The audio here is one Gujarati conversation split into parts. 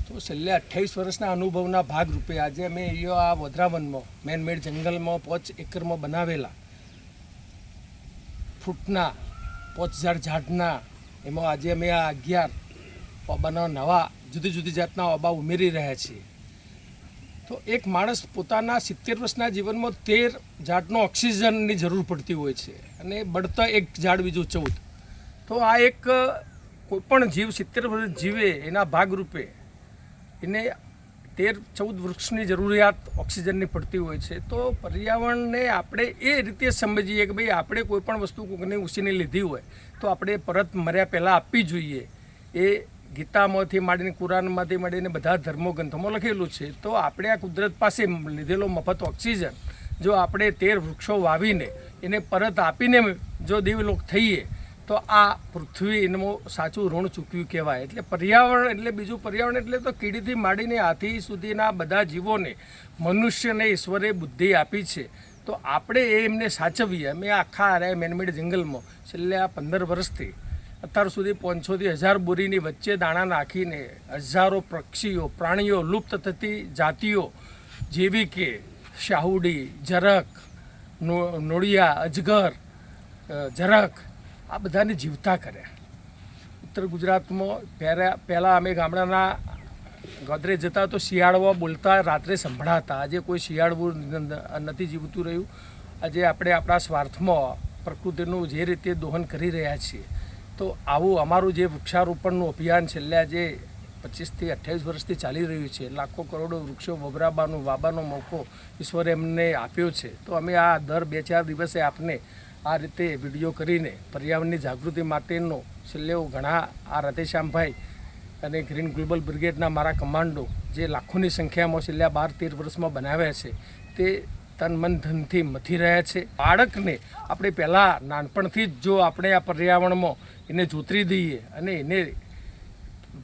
તો છેલ્લે 28 વર્ષના અનુભવના ભાગરૂપે આજે અમે અહીંયા આ વડોદરાવનમાં મેનમેડ જંગલમાં 5 એકરમાં બનાવેલા ફ્રૂટના 5000 ઝાડના એમાં આજે અમે આ 11 ઓબાના નવા જુદી જુદી જાતના ઓબા ઉમેરી રહ્યા છીએ. તો એક માણસ પોતાના 70 વર્ષના જીવનમાં 13 ઝાડનો ઓક્સિજનની જરૂર પડતી હોય છે અને બળતા એક ઝાડ બીજું 14. તો આ એક કોઈપણ જીવ 70 વર્ષ જીવે એના ભાગરૂપે એને 13-14 વૃક્ષની જરૂરિયાત ઓક્સિજનની પડતી હોય છે. તો પર્યાવરણને આપણે એ રીતે સમજીએ કે ભાઈ આપણે કોઈ પણ વસ્તુ કોઈકને ઉછીની લીધી હોય તો આપણે પરત મર્યા પહેલાં આપવી જોઈએ. એ ગીતામાંથી માંડીને કુરાનમાંથી માંડીને બધા ધર્મો ગ્રંથોમાં લખેલું છે. તો આપણે આ કુદરત પાસે લીધેલો મફત ઓક્સિજન જો આપણે 13 વૃક્ષો વાવીને એને પરત આપીને જો દેવલોક થઈએ તો આ પૃથ્વી એનું સાચું ઋણ ચૂક્યું કહેવાય. એટલે પર્યાવરણ એટલે બીજું પર્યાવરણ એટલે તો કીડીથી માંડીને હાથી સુધીના બધા જીવોને મનુષ્યને ઈશ્વરે બુદ્ધિ આપી છે. તો આપણે એમને સાચવીએ. અમે આખા મેનમેડ જંગલમાં છેલ્લે આ 15 વર્ષથી અત્યાર સુધી 500થી 1000 બોરીની વચ્ચે દાણા નાખીને હજારો પક્ષીઓ પ્રાણીઓ લુપ્ત થતી જાતિઓ જેવી કે શાહુડી, જરખ, નોળિયા, અજગર, ઝરખ આ બધાને જીવતા કર્યા. ઉત્તર ગુજરાતમાં પહેલાં અમે ગામડાના ગોદરે જતા તો શિયાળવા બોલતા રાત્રે સંભળાતા. આજે કોઈ શિયાળવું નથી જીવતું રહ્યું. આજે આપણે આપણા સ્વાર્થમાં પ્રકૃતિનું જે રીતે દોહન કરી રહ્યા છીએ. તો આવું અમારું જે વૃક્ષારોપણનું અભિયાન છેલ્લા જે 25થી 28 વર્ષથી ચાલી રહ્યું છે, લાખો કરોડો વૃક્ષો વાવવાનો મોકો ઈશ્વરે એમને આપ્યો છે. તો અમે આ દર 2-4 દિવસે આપને આ રીતે વિડીયો કરીને પર્યાવરણની જાગૃતિ માટેનો છેલ્લે ઘણા આ રાધેશ્યામભાઈ અને ગ્રીન ગ્લોબલ બ્રિગેડના મારા કમાન્ડો જે લાખોની સંખ્યામાં છેલ્લા 12-13 વર્ષમાં બનાવ્યા છે તે તન મન ધનથી મથી રહ્યા છે. બાળકને આપણે પહેલાં નાનપણથી જ જો આપણે આ પર્યાવરણમાં એને જોતરી દઈએ અને એને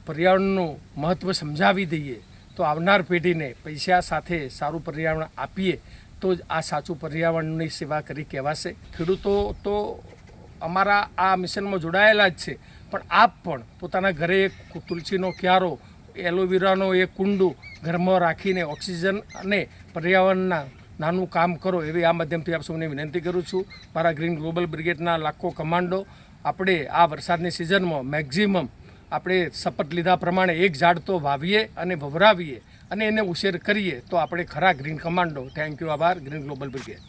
પર્યાવરણનું મહત્ત્વ સમજાવી દઈએ તો આવનાર પેઢીને પૈસા સાથે સારું પર્યાવરણ આપીએ તો જ આ સાચું પર્યાવરણની સેવા કરી કહેવાશે. ખેડૂતો તો અમારા આ મિશનમાં જોડાયેલા જ છે, પણ આપ પણ પોતાના ઘરે એક તુલસીનો ક્યારો, એલોવેરાનો એક કુંડું ઘરમાં રાખીને ઓક્સિજન અને પર્યાવરણના નાનું કામ કરો એવી આ માધ્યમથી આપ સૌને વિનંતી કરું છું. મારા ગ્રીન ગ્લોબલ બ્રિગેડના લાખો કમાન્ડો આપણે આ વરસાદની સિઝનમાં મેક્ઝિમમ આપણે શપથ લીધા પ્રમાણે એક ઝાડ તો વાવીએ અને વવરાવીએ અને એને ઉછેર કરીએ તો આપણે ખરા ગ્રીન કમાન્ડો. Thank you. આભાર. Green global brigade.